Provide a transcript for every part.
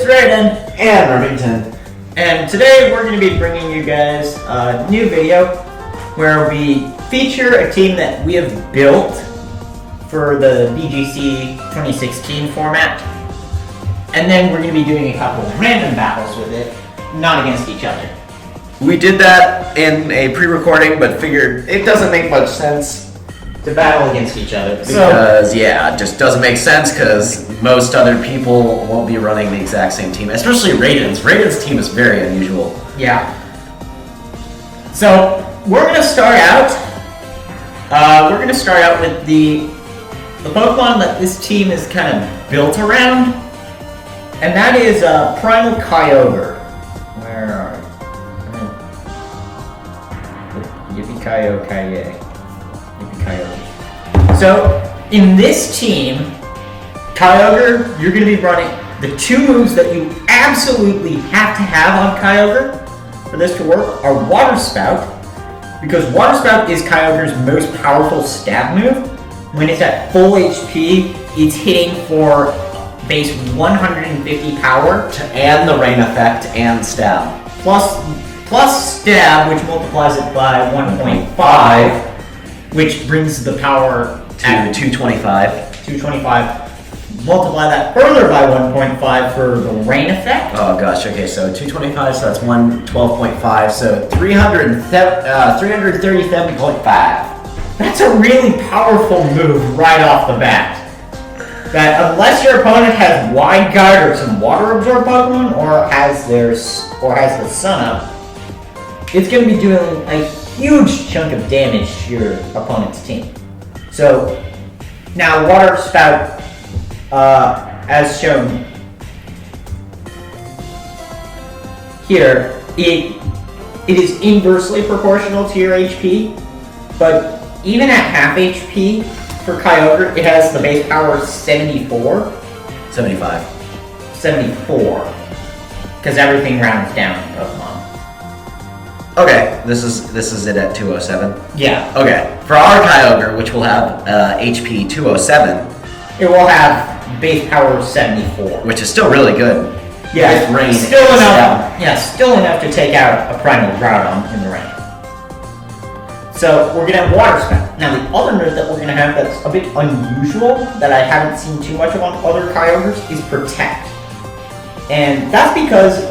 Raden and Remington. And today we're going to be bringing you guys a new video where we feature a team that we have built for the VGC 2016 format. And then we're going to be doing a couple of random battles with it, not against each other. We did that in a pre-recording, but figured it doesn't make much sense to battle against each other. Because, yeah, it just doesn't make sense because most other people won't be running the exact same team, especially Raden's. Raden's team is very unusual. Yeah. So, we're going to start out with the Pokemon that this team is kind of built around, and that is Primal Kyogre. Where are we? Yippee-ki-yo-ki-yay. Yippee-ki-yo. So, in this team, Kyogre, you're going to be running the two moves that you absolutely have to have on Kyogre for this to work are Water Spout, because Water Spout is Kyogre's most powerful stab move. When it's at full HP, it's hitting for base 150 power. And the rain effect and stab. Plus stab, which multiplies it by 1.5, which brings the power to 225. 225. Multiply that further by 1.5 for the rain effect. Oh gosh, okay, so 225, so that's 112.5, so 337.5. That's a really powerful move right off the bat. That unless your opponent has Wide Guard or some water absorb Pokemon, or has the Sun Up, it's going to be doing a huge chunk of damage to your opponent's team. So now Water Spout, as shown here, it is inversely proportional to your HP, but even at half HP for Kyogre, it has the base power 74. 74. Because everything rounds down in Pokemon. Okay, this is it at 207? Yeah. Okay, for our Kyogre, which will have HP 207, it will have base power 74. which is still really good. Yeah, with rain still and enough. stab. Yeah, still enough to take out a Primal Rain in the rain. So we're gonna have Water Spout. Now the other move that we're gonna have that's a bit unusual that I haven't seen too much of on other Kyogres is Protect. And that's because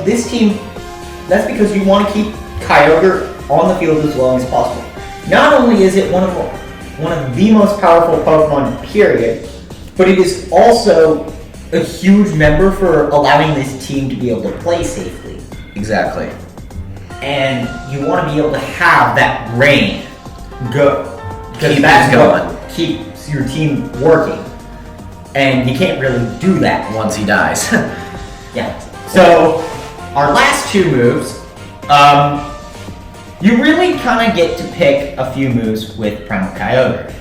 you want to keep Kyogre on the field as long as possible. Not only is it one of the most powerful Pokemon, period, but it is also a huge member for allowing this team to be able to play safely. Exactly. And you want to be able to have that rain go. Keep that going. Keeps your team working. And you can't really do that Once he dies. Yeah. So, our last two moves, you really kind of get to pick a few moves with Primal Kyogre.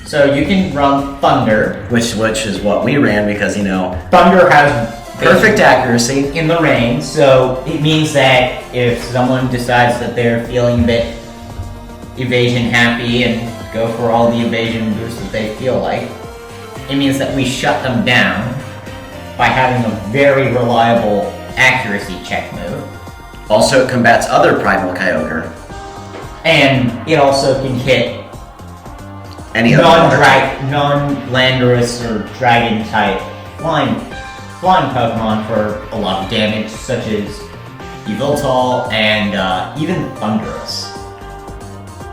So you can run Thunder. which is what we ran because, Thunder has perfect accuracy. in the rain, so it means that if someone decides that they're feeling a bit evasion happy and go for all the evasion boosts that they feel like, it means that we shut them down by having a very reliable accuracy check move. Also, it combats other Primal Kyogre. And it also can hit Any other non-Landorus or Dragon type flying Pokemon for a lot of damage, such as Gothitelle and even Thundurus.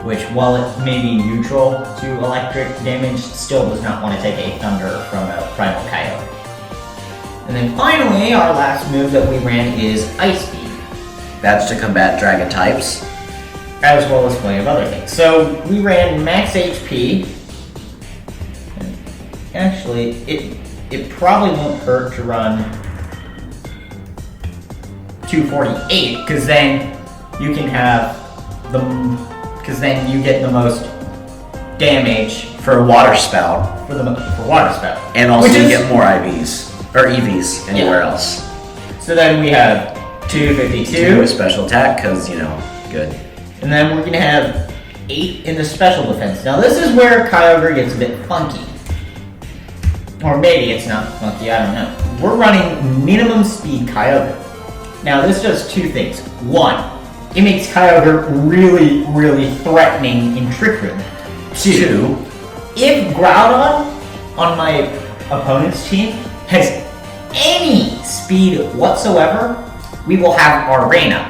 Which, while it may be neutral to electric damage, still does not want to take a Thunder from a Primal Kyogre. And then finally, our last move that we ran is Ice Beam, That's to combat Dragon types. as well as plenty of other things. So we ran max HP. And actually, it probably won't hurt to run 248, because then you can have because then you get the most damage For Water Spout. for Water Spout. And also you get more IVs. Or EVs anywhere else. So then we have 252. 2 special attack, because, good. And then we're going to have 8 in the special defense. Now this is where Kyogre gets a bit funky. or maybe it's not monkey, I don't know. We're running minimum speed Kyogre. Now this does two things. One, it makes Kyogre really, really threatening in Trick Room. Two, if Groudon on my opponent's team has any speed whatsoever, we will have our Rain up.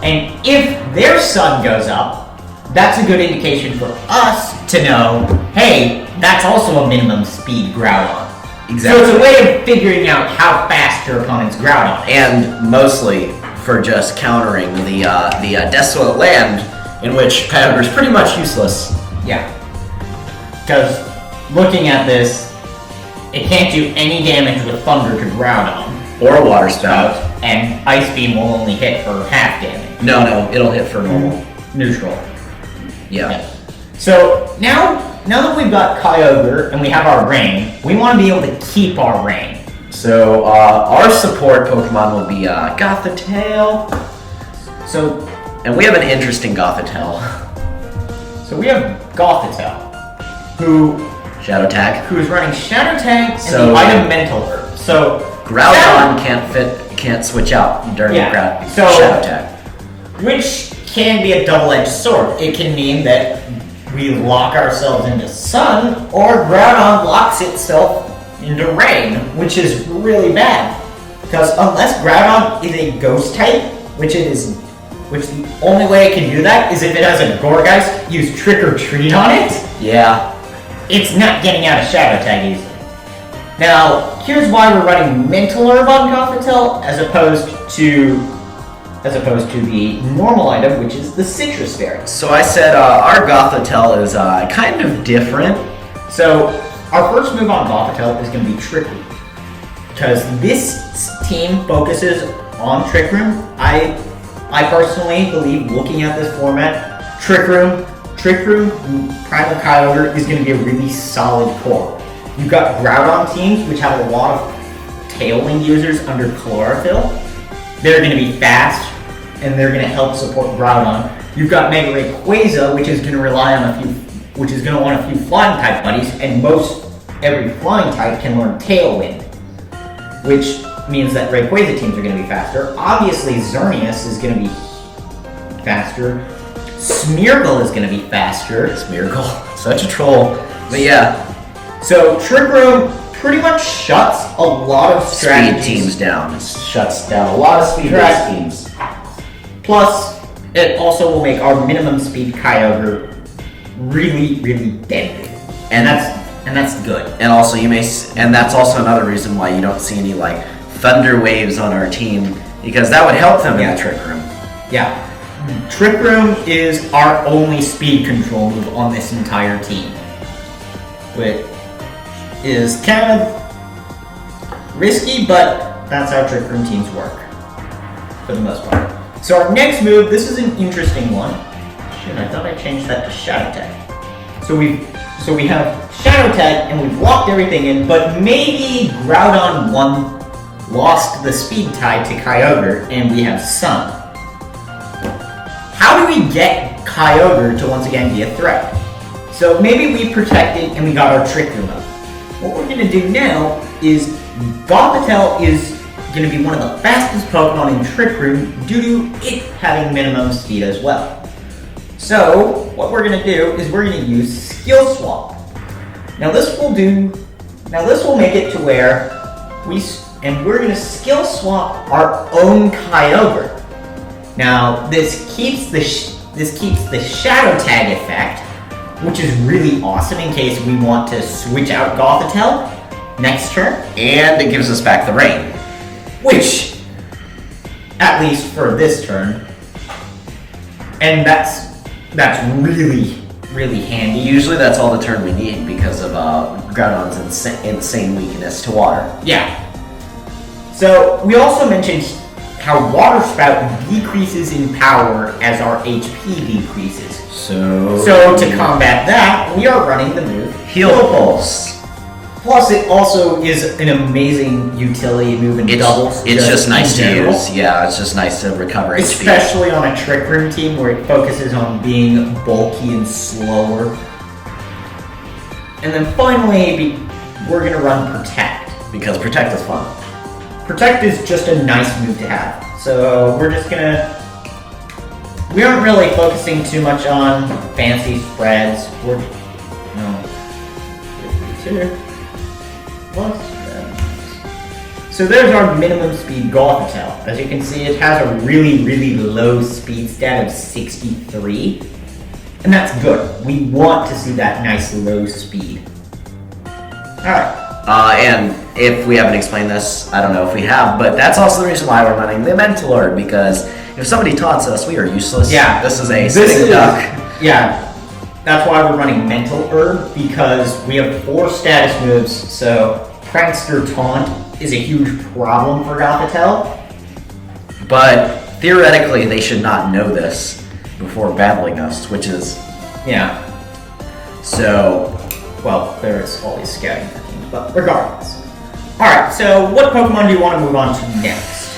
And if their sun goes up, that's a good indication for us to know, hey, that's also a minimum speed Groudon. Exactly. So it's a way of figuring out how fast your opponent's Groudon is. And mostly for just countering the Desolate Land, in which Kyogre is pretty much useless. Yeah. Because looking at this, it can't do any damage with Thunder to Groudon. Or Water Spout. And Ice Beam will only hit for half damage. No, it'll hit for normal. Neutral. Yeah. So now that we've got Kyogre and we have our Rain, we want to be able to keep our Rain. So our support Pokemon will be Gothitelle. And we have an interesting Gothitelle. So we have Gothitelle, who Shadow Tag. Who is running Shadow Tag and the item Mental Herb. So Groudon can't switch out during Shadow Tag. Which can be a double-edged sword. It can mean that we lock ourselves into Sun, or Groudon locks itself into Rain, which is really bad. Because unless Groudon is a Ghost type, which the only way it can do that is if it has a Gourgeist use Trick or Treat on it. Yeah. It's not getting out of Shadow Tag easily. Now, here's why we're running Mental Herb on Gothitelle as opposed to the normal item, which is the Citrus Berry. So I said our Gothitelle is kind of different. So our first move on Gothitelle is going to be Trick Room. Because this team focuses on Trick Room. I personally believe, looking at this format, Trick Room, Primal Kyogre is going to be a really solid core. You've got Groudon teams, which have a lot of Tailwind users under Chlorophyll. They're going to be fast, and they're going to help support Groudon. You've got Mega Rayquaza, which is going to want a few flying type buddies, and every flying type can learn Tailwind, which means that Rayquaza teams are going to be faster. Obviously, Xerneas is going to be faster. Smeargle is going to be faster. Smeargle, such a troll. But yeah. So Trick Room pretty much shuts a lot of strategies. Speed teams down. It shuts down a lot of speed-based teams. Plus, it also will make our minimum speed Kyogre really, really deadly. And that's good. And also and that's also another reason why you don't see any like Thunder Waves on our team, because that would help them in the Trick Room. Yeah. Trick Room is our only speed control move on this entire team, which is kind of risky, but that's how Trick Room teams work for the most part. So our next move, this is an interesting one. Shoot, I thought I changed that to Shadow Tag. So we have Shadow Tag and we've locked everything in, but maybe Groudon 1 lost the speed tie to Kyogre and we have Sun. How do we get Kyogre to once again be a threat? So maybe we protected and we got our Trick Room up. What we're going to do now is Gothitelle is going to be one of the fastest Pokemon in Trick Room due to it having minimum speed as well. So what we're going to do is we're going to use Skill Swap. Now this will make it to where we're going to Skill Swap our own Kyogre. Now this keeps the Shadow Tag effect, which is really awesome in case we want to switch out Gothitelle next turn. And it gives us back the Rain. Which, at least for this turn, and that's really, really handy. Usually that's all the turn we need because of Groudon's insane weakness to water. Yeah. So we also mentioned how Water Spout decreases in power as our HP decreases. So to combat that, we are running the move Heal Pulse. Plus, it also is an amazing utility move in doubles. It's just nice to use. Yeah, it's just nice to recover HP. Especially on a Trick Room team where it focuses on being bulky and slower. And then finally, we're gonna run Protect. Because Protect is fun. Protect is just a nice move to have. So we're just gonna... We aren't really focusing too much on fancy spreads. We're... No. 52 plus... So there's our minimum speed Gothitelle. As you can see, it has a really, really low speed stat of 63. And that's good. We want to see that nice low speed. Alright. And if we haven't explained this, I don't know if we have, but that's also the reason why we're running the Mentalord, because if somebody taunts us, we are useless. Yeah. This is a sitting duck. Yeah. That's why we're running Mental Herb, because we have 4 status moves, so Prankster Taunt is a huge problem for Gothitelle. But theoretically, they should not know this before battling us, which is... Yeah. So... Well, there's always scouting for teams, but regardless. Alright, so what Pokemon do you want to move on to next?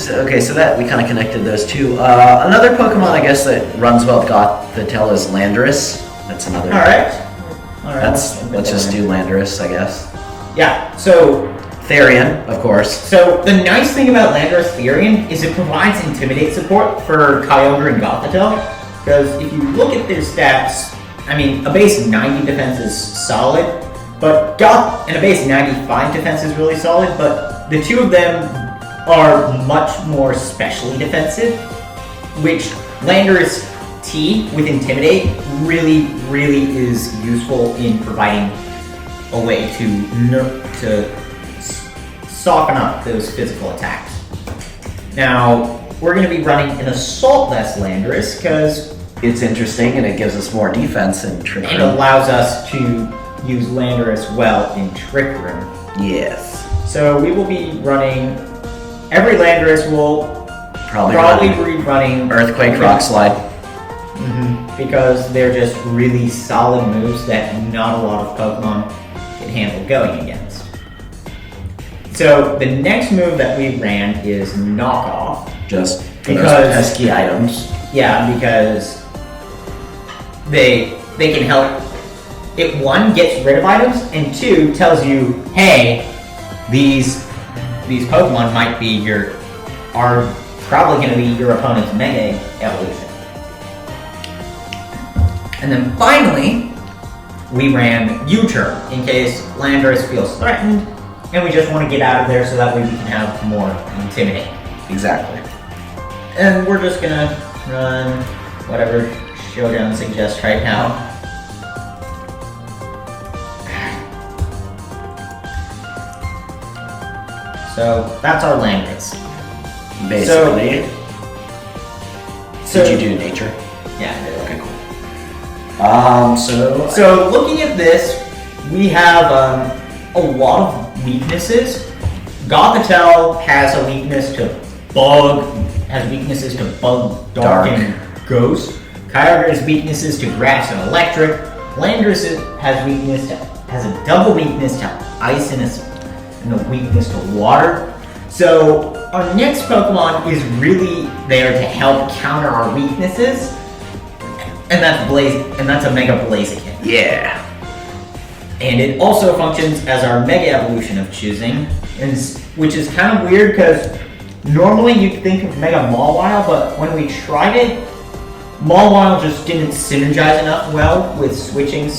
Okay, so that we kind of connected those two. Another Pokemon, I guess, that runs well with Gothitelle is Landorus. That's another... Alright. Let's just do Landorus, I guess. Yeah, so... Therian, of course. So, the nice thing about Landorus Therian is it provides Intimidate support for Kyogre and Gothitelle. Because if you look at their stats, I mean, a base 90 defense is solid, but and a base 95 defense is really solid, but the two of them are much more specially defensive, which Landorus T with Intimidate really, really is useful in providing a way to soften up those physical attacks. Now, we're going to be running an Assault-less Landorus because it's interesting and it gives us more defense and Trick Room. It allows us to use Landorus well in Trick Room. Yes. So we will be running... Every Landorus will probably be running... Earthquake, Rock Slide. Because they're just really solid moves that not a lot of Pokemon can handle going against. So the next move that we ran is Knockoff. Just because pesky items. Yeah, because they can help. It 1 gets rid of items, and 2 tells you, hey, these Pokemon might be are probably going to be your opponent's Mega Evolution. And then finally, we ran U-Turn in case Landorus feels threatened, and we just want to get out of there so that way we can have more Intimidate. Exactly. And we're just gonna run whatever Showdown suggests right now. So that's our Landorus. Basically. Did you do nature? Yeah, I did. Okay, cool. So looking at this, we have a lot of weaknesses. Gothitelle has a weakness to Bug, has weaknesses to Bug, Dark, and Ghost. Kyogre has weaknesses to Grass and Electric. Landorus has a double weakness to Ice and a weakness to Water. So our next Pokemon is really there to help counter our weaknesses, and that's a Mega Blaziken. Yeah. And it also functions as our Mega Evolution of choosing, which is kind of weird because normally you'd think of Mega Mawile, but when we tried it, Mawile just didn't synergize enough well with switching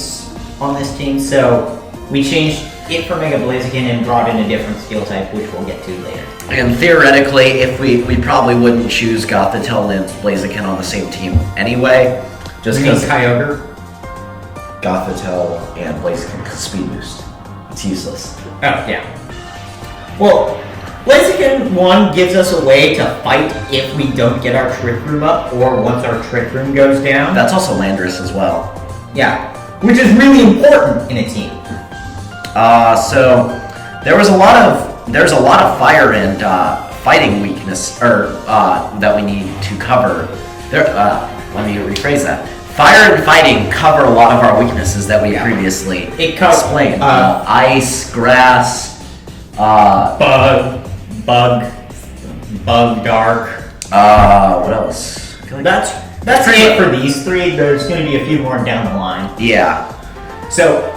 on this team, so we changed it for Mega Blaziken and brought in a different skill type, which we'll get to later. And theoretically, if we probably wouldn't choose Gothitelle and Blaziken on the same team anyway, just because Kyogre, Gothitelle and Blaziken can speed boost. It's useless. Oh, yeah. Well, Blaziken 1 gives us a way to fight if we don't get our Trick Room up, or once our Trick Room goes down. That's also Landorus as well. Yeah, which is really important in a team. So there's a lot of fire and fighting weakness, that we need to cover. Let me rephrase that. Fire and fighting cover a lot of our weaknesses that we previously explained. Ice, grass, Bug, Dark. What else? That's it for these 3. There's going to be a few more down the line. Yeah. So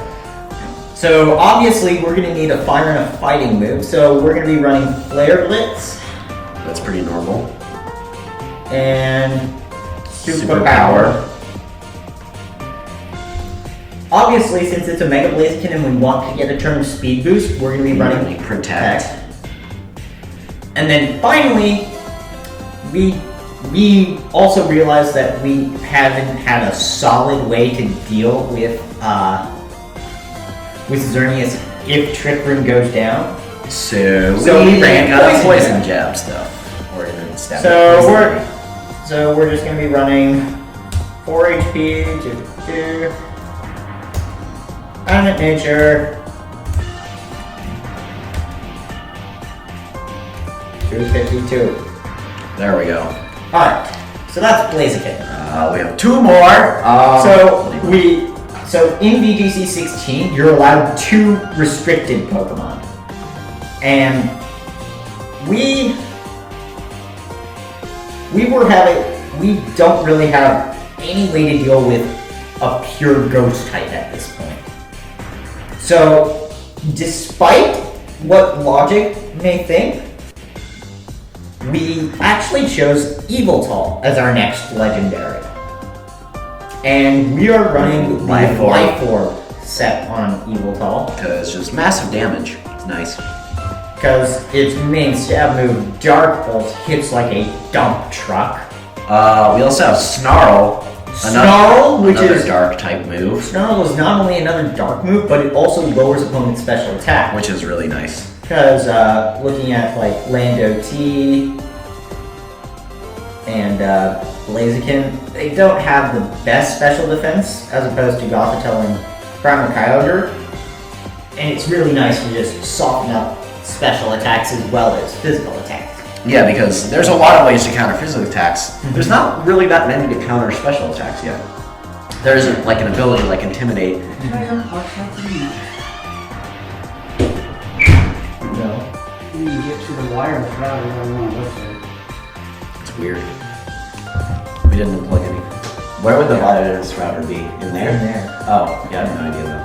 So obviously we're gonna need a fire and a fighting move. So we're gonna be running Flare Blitz That's pretty normal. and Superpower. Obviously, since it's a Mega Blaziken and we want to get a turn speed boost, we're gonna be running Protect. And then finally, we also realized that we haven't had a solid way to deal with Xerneas if Trick Room goes down. So we ran got Poison poison jab stuff. Or even stab. So we're just gonna be running 4 HP to 2. Element Nature. 252. There we go. Alright, so that's Blaziken. We have 2 more. So in VGC 16, you're allowed 2 restricted Pokemon. And we don't really have any way to deal with a pure ghost type at this point. So, despite what logic may think, we actually chose Eviltal as our next legendary. And we are running the Life Orb set on Eviltal. Because it's just massive damage. It's nice. Because its main stab move, Dark Pulse, hits like a dump truck. We also have Snarl. Which is dark type move. Snarl is not only another dark move, but it also lowers opponent's special attack. Which is really nice. Because looking at like Lando T and Blaziken, they don't have the best special defense as opposed to Gothitelle and Primal Kyogre. And it's really nice to just soften up special attacks as well as physical attacks. Yeah, because there's a lot of ways to counter physical attacks. There's not really that many to counter special attacks yet. There isn't like an ability like Intimidate. No. You can get to the wireless router, I don't want to look at it. It's weird. We didn't unplug any. Where would the wireless router be? In there? In there. Oh, yeah, I have no idea though.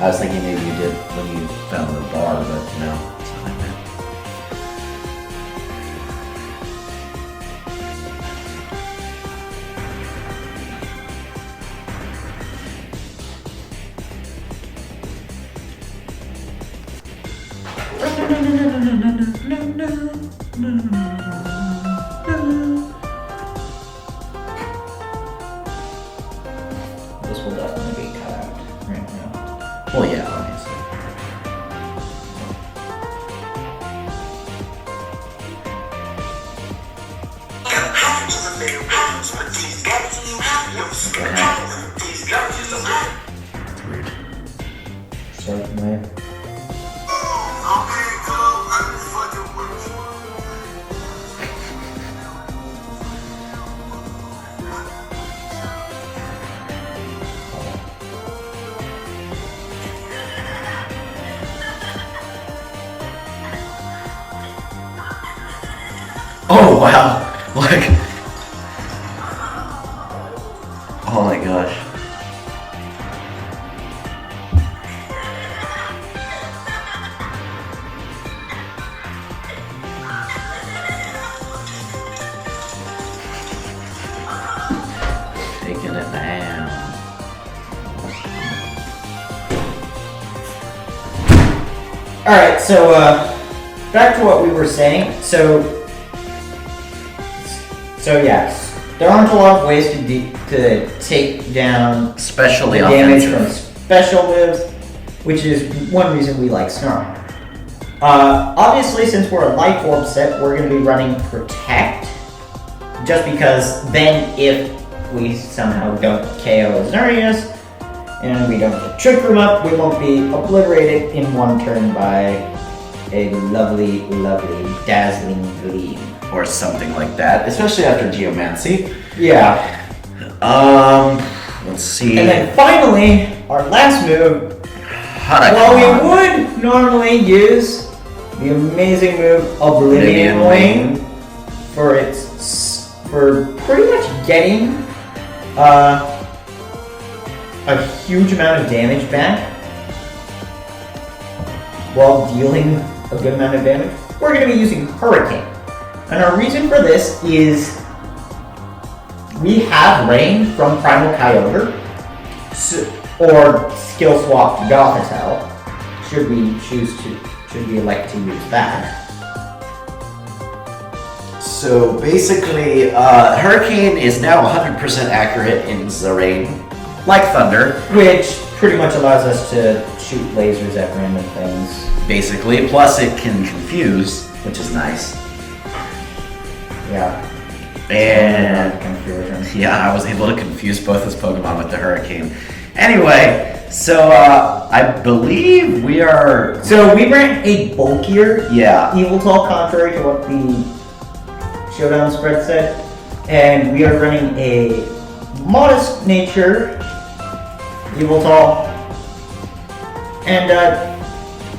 I was thinking maybe you did when you found the bar, but no, it's not like that. This will definitely be cut out right now. Well, yeah, obviously. It's weird. Sorry for my... Oh wow! Like, oh my gosh! Taking it down. All right, so back to what we were saying. So yes, there aren't a lot of ways to take down Especially the damage from offensive. special moves, which is one reason we like Snarl. Obviously, since we're a Life Orb set, we're going to be running Protect, just because then if we somehow don't KO Xerneas and we don't get Trick Room up, we won't be obliterated in one turn by a lovely, lovely, dazzling gleam. Or something like that, especially after Geomancy. Yeah. Let's see. And then finally, our last move, while we would normally use the amazing move Oblivion Wing for pretty much getting a huge amount of damage back while dealing a good amount of damage, we're going to be using Hurricane. And our reason for this is we have Rain from Primal Kyogre, or skill swap Gothitelle, should we elect to use that. So basically, Hurricane is now 100% accurate in Rain, like Thunder. Which pretty much allows us to shoot lasers at random things. Basically, plus it can confuse, which is nice. Yeah. And confusion. yeah, I was able to confuse both his Pokemon with the Hurricane. Anyway, so I believe we are. So we ran a bulkier Yeah. Eviltal, contrary to what the Showdown spread said, and we are running a modest nature Eviltal. And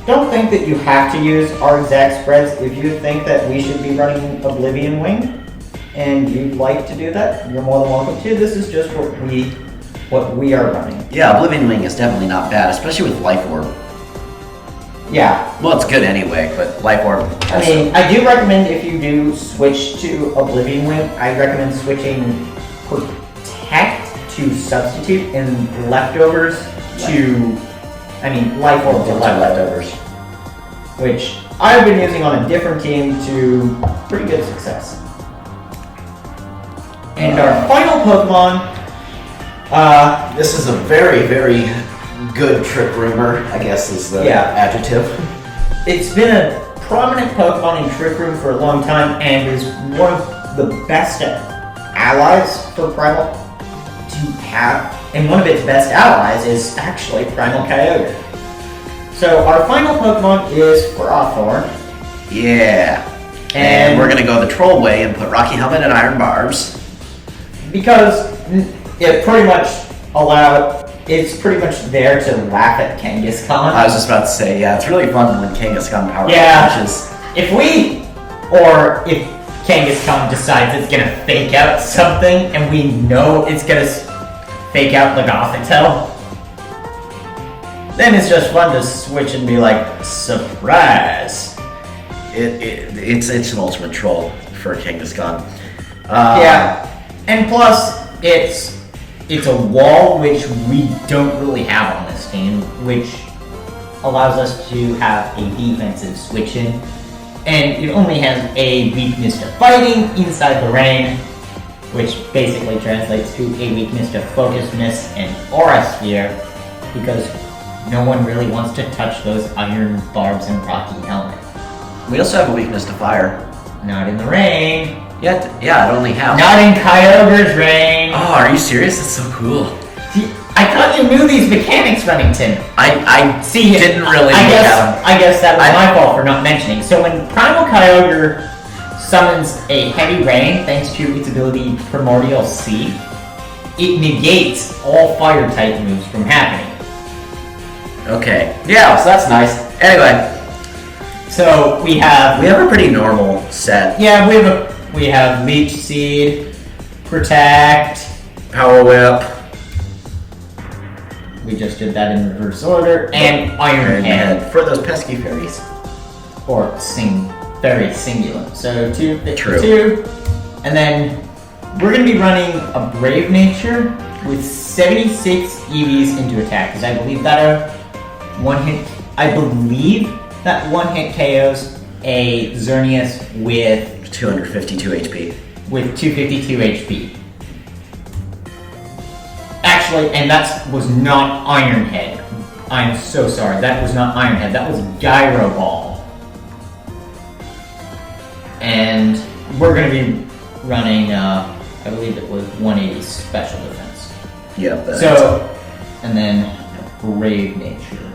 don't think that you have to use our exact spreads. If you think that we should be running Oblivion Wing and you'd like to do that, you're more than welcome to. This is just what we are running. Yeah, Oblivion Wing is definitely not bad, especially with Life Orb. Yeah. Well, it's good anyway, but Life Orb also. I mean, I do recommend if you do switch to Oblivion Wing, I recommend switching Protect to Substitute and Leftovers to, Life Orb to Leftovers. Which I've been using on a different team to pretty good success. And our final Pokemon, this is a very, very good Trick Roomer, I guess is the adjective. it's been a prominent Pokemon in Trick Room for a long time and is one of the best allies for Primal to have. And one of its best allies is actually Primal Kyogre. So our final Pokemon is Frostthorn. Yeah. And we're gonna go the troll way and put Rocky Helmet and Iron Barbs. Because it pretty much it's pretty much there to laugh at Kangaskhan. I was just about to say, yeah, it's really fun when Kangaskhan power punches. If Kangaskhan decides it's gonna fake out something and we know it's gonna fake out the Gothitelle, then it's just fun to switch and be like, surprise! It's an ultimate troll for Kangaskhan. Yeah, and plus it's a wall which we don't really have on this team, which allows us to have a defensive switch in, and it only has a weakness to fighting inside the rain, which basically translates to a weakness to focusedness and aura sphere, because no one really wants to touch those iron barbs and Rocky Helmet. We also have a weakness to fire. Not in the rain. Yeah, it only has. Not in Kyogre's rain. Oh, are you serious? That's so cool. I thought you knew these mechanics, Remington. I didn't really I look at them. I guess that was my fault for not mentioning. So when Primal Kyogre summons a heavy rain thanks to its ability Primordial Sea, it negates all fire type moves from happening. Okay. Yeah, so that's nice. Anyway. So we have a pretty normal set. Yeah, we have Leech Seed, Protect, Power Whip. We just did that in reverse order, and Iron Head for those pesky fairies. Or very singular. So 252. True. And then we're going to be running a Brave Nature with 76 EVs into attack, because I believe that one hit KOs a Xerneas with 252 HP. With 252 HP. Actually, and that was not Iron Head. I'm so sorry, that was not Iron Head, that was Gyro Ball. And we're going to be running, I believe it was 180 Special Defense. Yep. And then Brave Nature.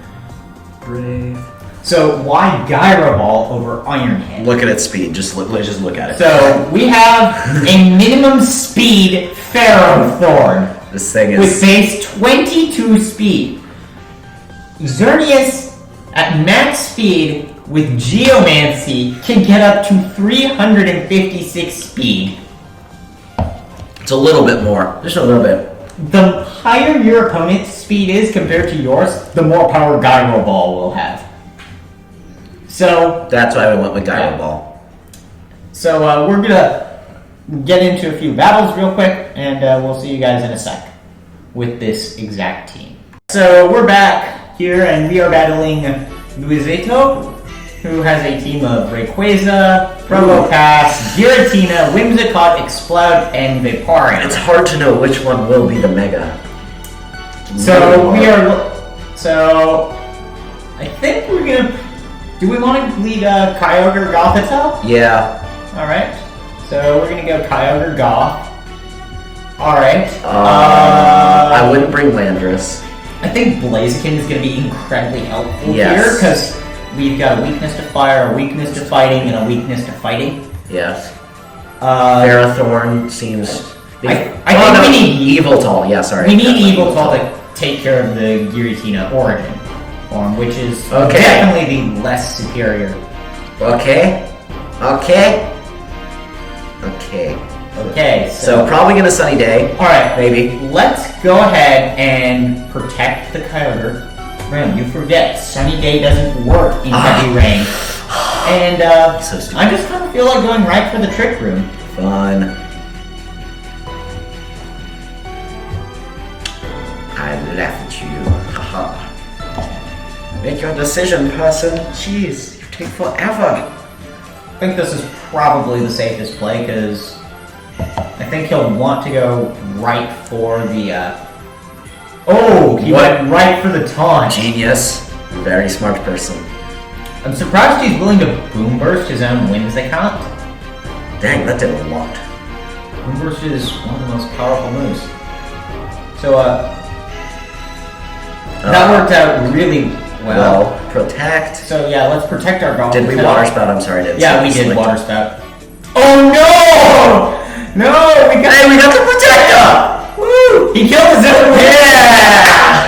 Brave. So why Gyro Ball over Iron Head? Look at its speed. Just look at it. So we have a minimum speed Ferrothorn. This thing is with base 22 speed. Xerneas at max speed with Geomancy can get up to 356 speed. It's a little bit more. Just a little bit. the higher your opponent's speed is compared to yours, the more power Gyro Ball will have. So That's why we went with Gyro Ball. So we're gonna get into a few battles real quick, and we'll see you guys in a sec with this exact team. So we're back here, and we are battling Gothitelle, who has a team of Rayquaza, Probopass, Giratina, Whimsicott, Explode, and Vaporeon. It's hard to know which one will be the Mega. So we are. So I think we're gonna. Do we want to lead Kyogre Gothitelle? Yeah. All right. So we're gonna go Kyogre Goth. All right. I wouldn't bring Landorus. I think Blaziken is gonna be incredibly helpful Yes. here because we've got a weakness to fire, a weakness to fighting, and a weakness to fighting. Yes. Uh, Ferrothorn seems. I think we need Yveltal. Yeah, sorry. We need Yveltal to take care of the Giratina Origin form, which is Okay. definitely the less superior. Okay. Okay, So probably gonna Sunny Day. alright, Maybe. let's go ahead and protect the Kyogre. Man, you forget, Sunny Day doesn't work in heavy rain. And So stupid. I just kind of feel like going right for the Trick Room. Fun. I laugh at you. Haha. Make your decision, person. Jeez, you take forever. I think this is probably the safest play because I think he'll want to go right for the. Oh, he went right for the taunt. Genius. Very smart person. I'm surprised he's willing to boom burst his own Whimsicott. Dang, that did a lot. Boom burst is one of the most powerful moves. So that worked out really well. Protect. So yeah, let's protect our golf. Did we water spout? I'm sorry, did Yeah, we did water spout. Oh no! No, we got the protector! Woo! He killed his own. Yeah!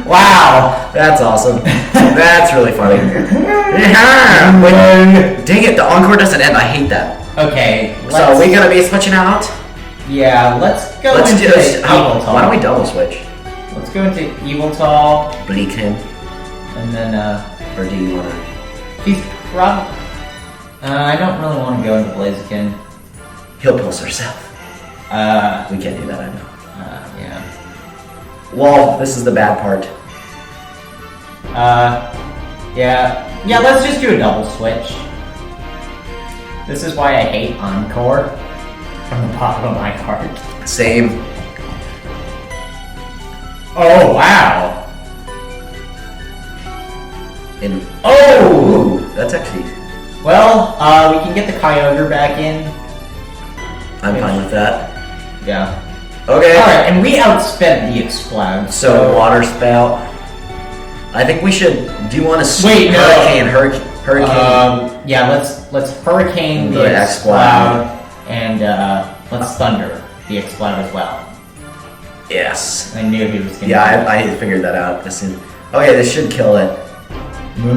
Wow. That's awesome. That's really funny. Yeah. Wait, dang it, the encore doesn't end. I hate that. Okay. So we gonna be switching out? Yeah, let's go Let's into do this. Yveltal. Why don't we double switch? Let's go into Yveltal, Bleakin. and then Or do you wanna? he's probably. I don't really want to go into Blaziken. He'll pulse herself. We can't do that, I know. Yeah. Well, this is the bad part. Yeah. Yeah, let's just do a double switch. This is why I hate Encore from the bottom of my heart. Same. Oh, wow. Oh! Ooh, that's actually... Well, we can get the Kyogre back in. I'm fine with that. Yeah. Okay. Alright, and we outspent the Explode. So water spout. I think we should. Do you want to Wait, no. Hurricane? Yeah, let's Hurricane the The Explode, and let's Thunder the Explode as well. Yes. I knew he was gonna. Yeah, I figured that out as soon. Okay, this should kill it. No!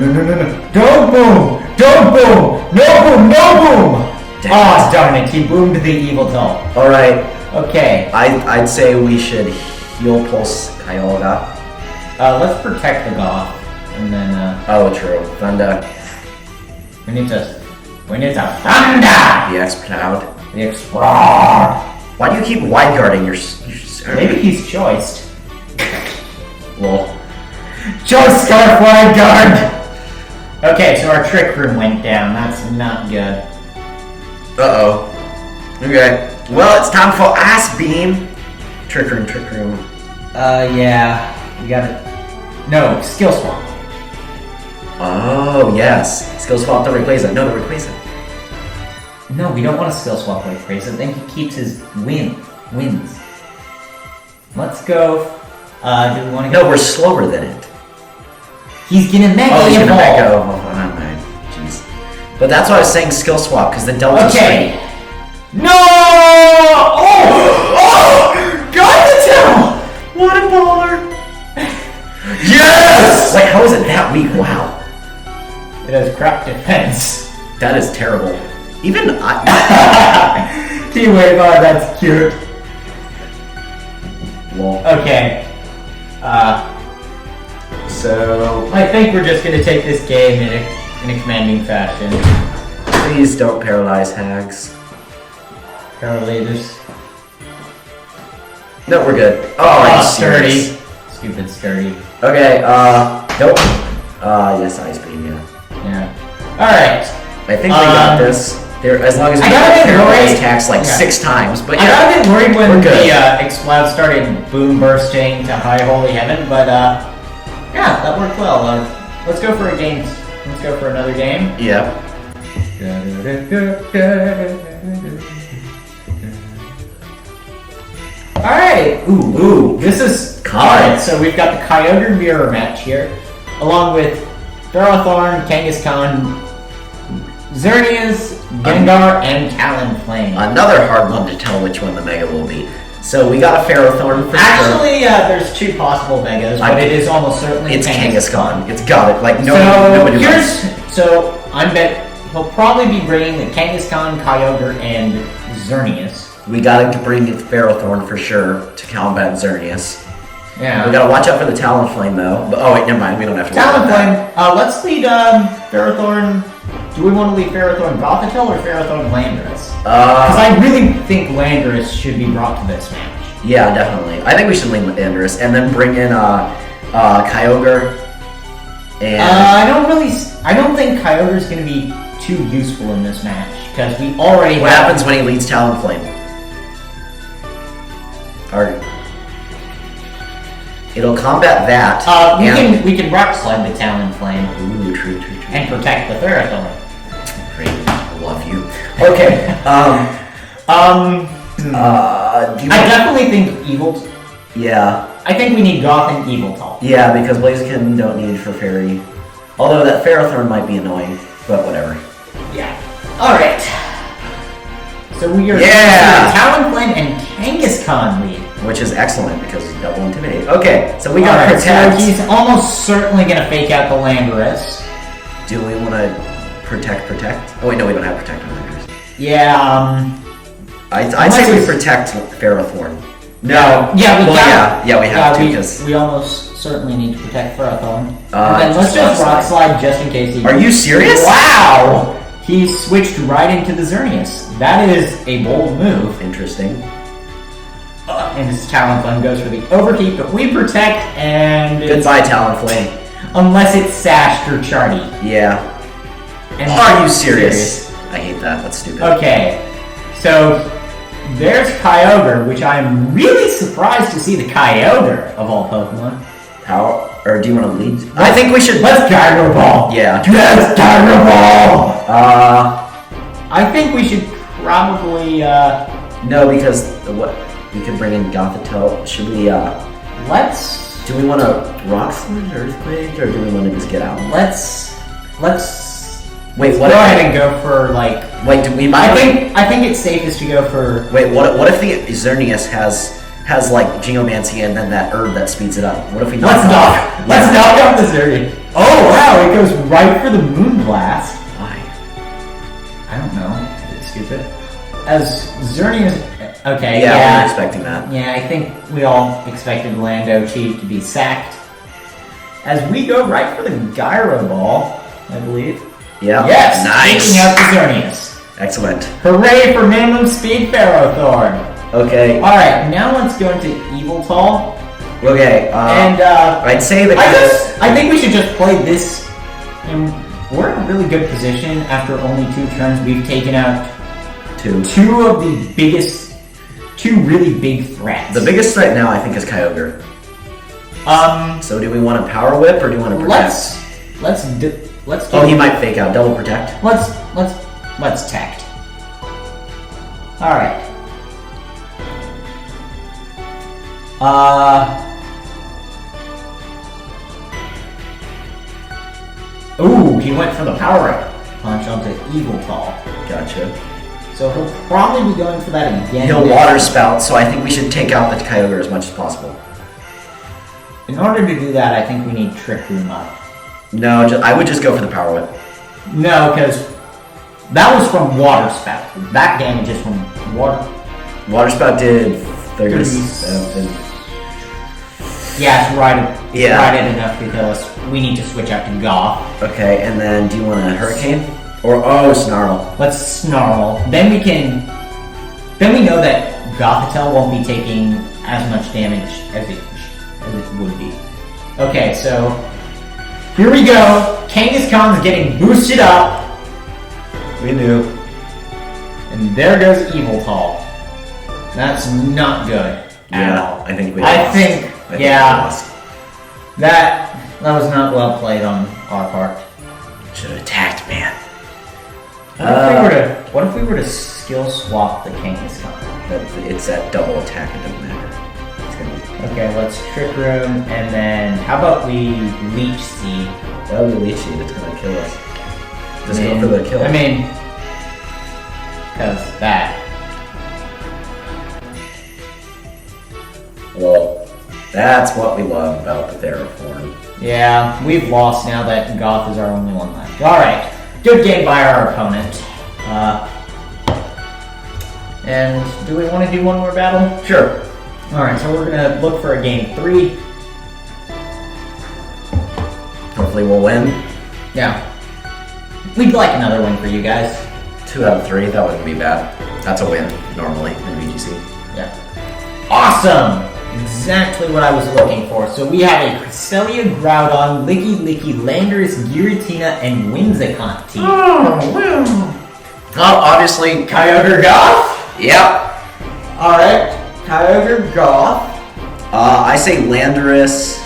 Don't boom! Don't boom! No boom! No boom! Oh darn it! He boomed the Yveltal. All right. Okay. I'd say we should heal pulse Kyogre. Let's protect the Goth, and then Oh, true. Thunder. we need to Thunder The X-Cloud. the Explode. Why do you keep wide guarding your Maybe he's choiced. Lol. Choice Scarf Wide Guard! Okay, so our Trick Room went down. That's not good. Uh-oh. Okay. Well, it's time for Ice Beam. Trick Room. Yeah. We gotta... No, Skill Swap. Oh, yes. Skill swap the Rayquaza. No, the Rayquaza. No, we don't want to Skill Swap like Rayquaza. Then he keeps his wins. Let's go... do we want to go... No, we're slower than it. He's gonna Mega Oh, he's gonna Evolve. Mega Evolve. Alright. Jeez. But that's why I was saying skill swap, because the Delta Okay. No! Oh! Gothitelle! What a baller! Yes! Wait, how is it that weak? Wow. It has crap defense. That is terrible. Even I... T-Wave, oh, that's cute. Lol. Okay. So I think we're just gonna take this game in a commanding fashion. please don't paralyze hags. Paralyzers. No, we're good. Oh, are you serious? sturdy. Stupid sturdy. Okay, nope. Yes, ice beam, yeah. Yeah. Alright. I think we got this. There, as long as we I got a bit paralyzed worried. attacks like Yeah. 6 times, but I yeah. got a bit worried when We're good. the Explode started boom bursting to high holy heaven, but yeah, that worked well. Let's go for a game. Let's go for another game. Yeah. Alright. Ooh. This is Cards. So we've got the Kyogre mirror match here, along with Ferrothorn, Kangaskhan, Xerneas, Gengar, and Talonflame. Another hard one to tell which one the Mega will be. So we got a Ferrothorn for sure. Actually, there's 2 possible Megas, but it is almost certainly It's Kangaskhan. It's got it. Like, So nobody here's I'm bet he'll probably be bringing the Kangaskhan, Kyogre, and Xerneas. We gotta bring Ferrothorn for sure to combat Xerneas. Yeah. We gotta watch out for the Talonflame though. But, oh wait, never mind. We don't have to. worry about that. Talonflame. Let's lead Ferrothorn. Do we want to lead Ferrothorn Gothitelle or Ferrothorn Landorus? Because I really think Landorus should be brought to this match. Yeah, definitely. I think we should lead Landorus and then bring in Kyogre. And I don't think Kyogre's going to be too useful in this match because we already. what happens when he leads Talonflame? Or it'll combat that. We can rock slide the Talonflame Ooh, true. and protect the Ferrothorn. Great, I love you. Okay. Do you I definitely think Evil. Yeah. I think we need Goth and Eviltal. Yeah, because Blaziken don't need for Fairy. Although that Ferrothorn might be annoying, but whatever. Yeah. Alright. So we are Yeah! Talonflame and Kangaskhan lead. Which is excellent because it's double intimidate. Okay, so we got Alright, protect. so he's almost certainly gonna fake out the Landorus. Do we want to protect? Oh wait, no, we don't have protect on Landorus. Yeah, I'd say we protect Ferrothorn. No. Yeah, we yeah, we have to because. we almost certainly need to protect Ferrothorn. And then Just let's just rock rock slide just in case he. Are you serious? Wow! He switched right into the Xerneas. That is a bold move. Interesting. And his Talonflame goes for the overheat, but we protect and Goodbye, Talonflame. unless it's sashed or charty. Yeah. And Are you serious? I hate that. That's stupid. Okay, so there's Kyogre, which I'm really surprised to see the Kyogre of all Pokemon. How? Or do you want to lead? I think we should. Let's Gyro Ball. Yeah. Let's Gyro Ball. Uh. I think we should probably No, because what we could bring in Gothitelle. Should we? let's Do we want to rock slide earthquake, or do we want to just get out? let's Wait, go what? ahead and go for like. Wait, do we might? I think it's safest to go for. Wait, what if the Xerneas has like Geomancy and then that herb that speeds it up? What if we knock Let's it knock off? out the Xerneas. Oh wow! It goes right for the Moonblast. Why? I don't know. Is it stupid? As Xerneas. Okay. Yeah, we were Yeah. expecting that. Yeah, I think we all expected Lando Chief to be sacked. As we go right for the Gyro Ball, I believe. Yeah. Yes! Nice. Taking out the Xerneas. Excellent. Hooray for minimum speed Ferrothorn! Okay. Alright, now let's go into Eviltal. Okay. And I'd say that. I think we should just play this. And we're in a really good position after only 2 turns. We've taken out two of the biggest, 2 really big threats. The biggest threat now, I think, is Kyogre. So do we want to Power Whip or do we want to protect? Let's Oh, he might fake out. Double protect. Let's tact. Alright. Ooh, he went for the power up punch onto Eviltal. Gotcha. So he'll probably be going for that again. He'll Water Spout, so I think we should take out the Kyogre as much as possible. In order to do that, I think we need Trick Room up. No, I would just go for the Power Whip. No, because that was from Water Spout. That damage is from Water. Water Spout did 37. Yeah, it's right. Yeah. Right enough to kill us. We need to switch out to Goth. Okay, and then do you want a Hurricane? Or, oh, Snarl. Let's Snarl. Then we can... Then we know that Gothitelle won't be taking as much damage as it would be. Okay, so... Here we go! Kangaskhan's getting boosted up. We knew. And there goes Yveltal. That's not good at all. I think we I lost. think, we yeah. lost. That was not well played on our part. Should have attacked, man. What if we were to skill swap the Kangaskhan? It's that double attack, it doesn't matter. It's gonna be... Okay, let's Trick Room, and then how about we Leech Seed? That would be Leech Seed, it's gonna kill us. Just go for the kill. I mean, because that. Well, that's what we love about the Theraform. Yeah, we've lost now that Goth is our only one left. Alright, good game by our opponent. And do we want to do one more battle? Sure. Alright, so we're going to look for a game 3. Hopefully we'll win. Yeah. We'd like another win for you guys. 2 out of 3, that wouldn't be bad. That's a win, normally, in VGC. Yeah. Awesome! Exactly what I was looking for. So we have a Cresselia, Groudon, Licky, Landorus, Giratina, and Whimsicott team. Oh, obviously, Kyogre Goth? yep. Alright, Kyogre Goth. I say Landorus.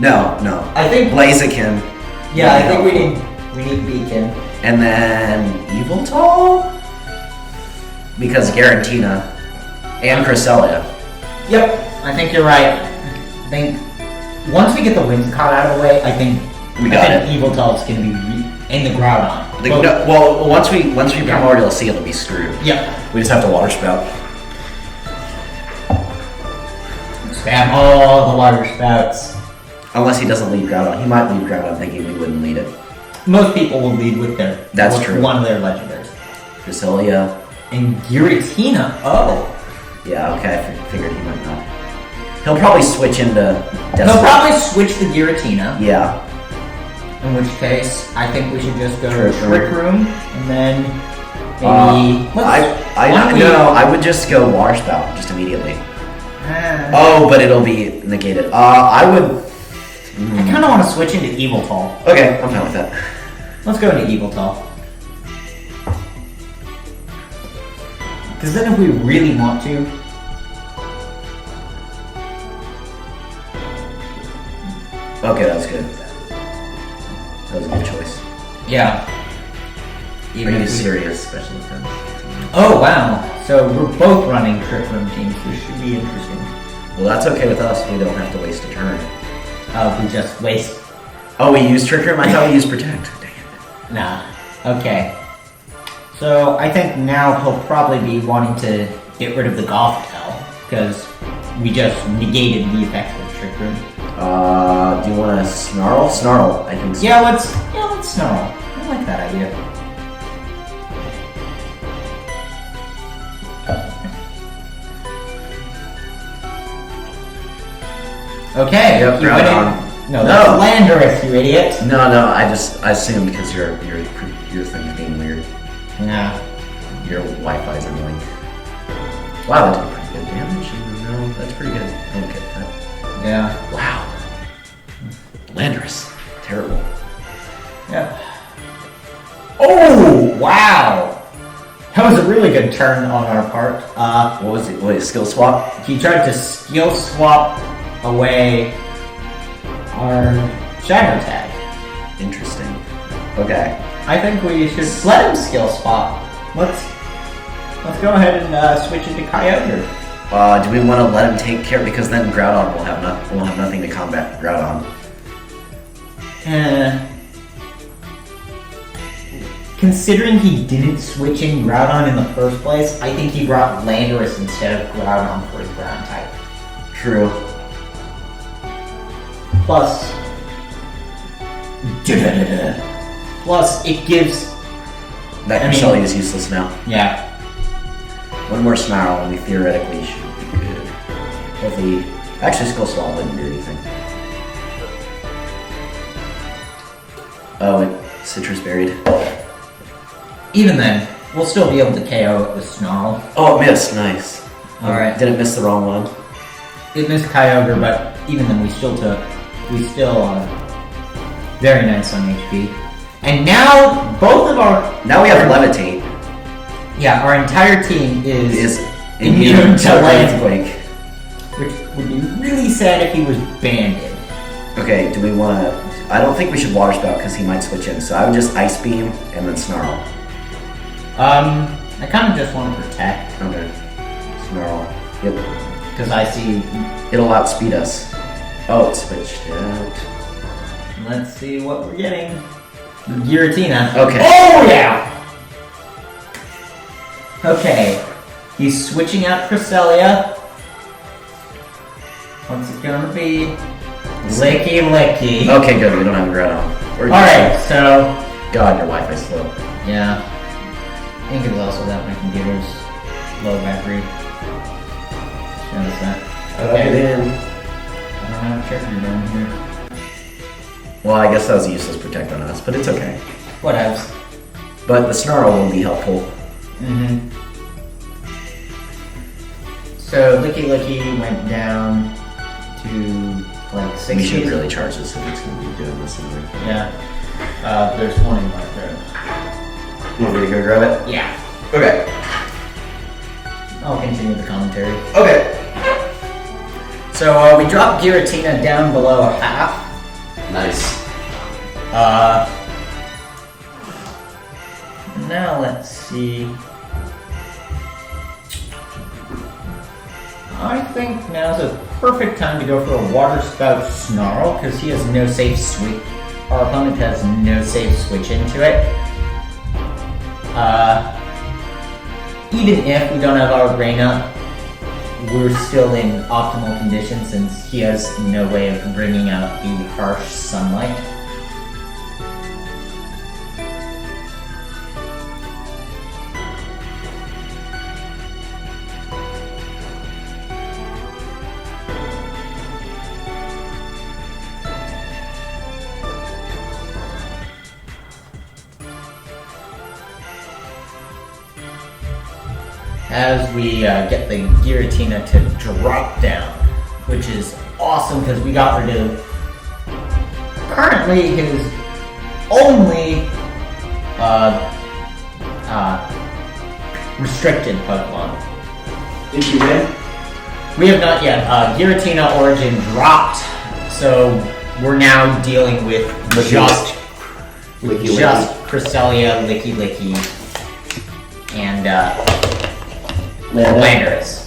No. I think Blaziken. Yeah, I think we need Beacon. And then Yveltal? Because Giratina and Cresselia. Yep, I think you're right. I think once we get the Whimsicott out of the way, I think Yveltal's gonna be in the Groudon. Once we Primordial Seal, it'll be screwed. Yep. We just have to Water Spout. Spam all the water spouts. Unless he doesn't lead Groudon. He might lead Groudon thinking we wouldn't lead it. Most people will lead with true. one of their legendaries. Cresselia. And Giratina. Oh. Yeah, okay, I figured he might not. He'll probably switch into He'll probably switch the Giratina. Yeah. In which case, I think we should just go to Trick Trick Room, and then maybe... I would just go Water Spout, just immediately. Oh, but it'll be negated. I would... I kind of want to switch into Yveltal. Okay, I'm fine with that. Let's go into Yveltal. Because then if we really want to... Okay, that was good. That was a good choice. Yeah. Are you serious special defense? Oh, wow. So we're both running Trick Room teams. This should be interesting. Well, that's okay with us. We don't have to waste a turn. We just waste... Oh, we used Trick Room? I thought we used Protect. Dang it. Nah. Okay. So I think now he'll probably be wanting to get rid of the Gothitelle, because we just negated the effects of Trick Room. Do you want to Snarl? Snarl, I think so. Yeah, let's Snarl. I like that idea. Okay, Yep, you right went on. in. No, that's Landorus, you idiot. No, I assumed because your thing's being weird. Yeah. Your Wi-Fi's annoying. Wow, that did pretty good damage. No, that's pretty good. I don't get that. Yeah. Wow. Landorus. Terrible. Yeah. Oh, wow. That was a really good turn on our part. What was it? Wait, skill swap? He tried to skill swap away our Shadow Tag. Interesting. Okay. I think we should let him skill swap. Let's go ahead and switch it to Kyogre. Do we want to let him take care? Because then Groudon will have nothing to combat Groudon. Considering he didn't switch in Groudon in the first place, I think he brought Landorus instead of Groudon for his ground type. True. Plus, it gives... That Cresselia is useless now. Yeah. One more Snarl and we theoretically should be good. Hopefully Actually, Skull Swallow didn't do anything. Oh, it Citrus Buried. Even then, we'll still be able to KO it with Snarl. Oh, it missed. Nice. Alright. Didn't miss the wrong one. It missed Kyogre, but even then we still very nice on HP. And now both of our Now we have Levitate. yeah, our entire team Is immune to Earthquake. which would be really sad if he was banded. Okay, do we want to... I don't think we should Water Spout because he might switch in, so I would just Ice Beam and then Snarl. I kind of just want to protect Okay. Snarl. Yep. because I see. It'll outspeed us. Oh, it switched out. Let's see what we're getting. Giratina. Okay. Oh yeah. Okay, he's switching out Cresselia. What's it gonna be? Licky Licky. Okay, good. We don't have a Groudon. Alright, so God, your Wi-Fi's slow. yeah. I think it's also that my computer's low battery. Just noticed that. Plug it in. I don't know how to check you're down here. Well, I guess that was a useless Protect on us, but it's okay. Whatevs. But the Snarl will be helpful. Mm-hmm. So Licky Licky went down to like 60. We should really charge this if it's going to be doing this anyway. Yeah. There's one in my throat. You want me to go grab it? Yeah. Okay. I'll continue the commentary. Okay. So we dropped Giratina down below half. Nice. Now let's see. I think now's a perfect time to go for a Water Spout Snarl because he has no safe switch. Our opponent has no safe switch into it. Even if we don't have our brain up, we're still in optimal condition since he has no way of bringing out the harsh sunlight. As we get the Giratina to drop down, which is awesome because we got rid of currently his only restricted Pokemon. Did you win? We have not yet. Giratina Origin dropped, so we're now dealing with just Cresselia, Licky Licky, and Landorus.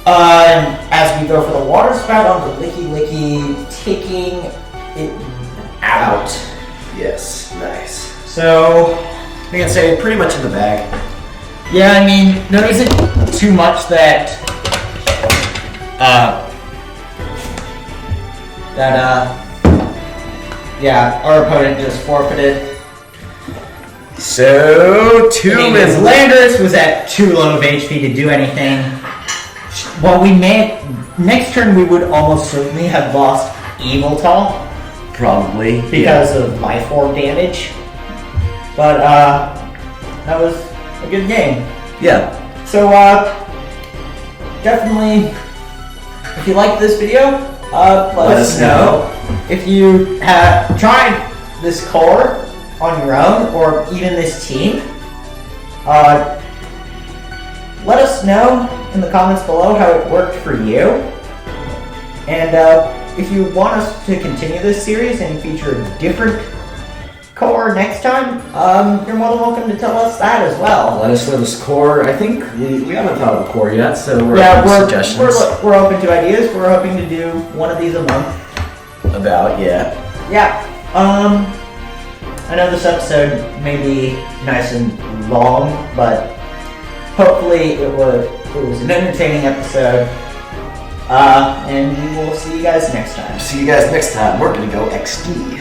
As we go for the Water Spout on the Licky Licky, taking it out. Yes, nice. So, I can say pretty much in the bag. yeah, I mean, there isn't too much that, yeah, our opponent just forfeited. So, Because Landorus was at too low of HP to do anything. Well, next turn we would almost certainly have lost Eviltal Probably. because of Life Orb damage. But, that was a good game. Yeah. So, definitely, if you like this video, let us know. If you have tried this core on your own, or even this team, let us know in the comments below how it worked for you. And if you want us to continue this series and feature a different core next time, you're more than welcome to tell us that as well. Let us know this core. I think we haven't thought of a core yet, so we're Yeah, open to suggestions. we're open to ideas. We're hoping to do one of these a month. Yeah. Yeah. I know this episode may be nice and long, but hopefully it was an entertaining episode. And we will see you guys next time. See you guys next time. We're gonna go XD.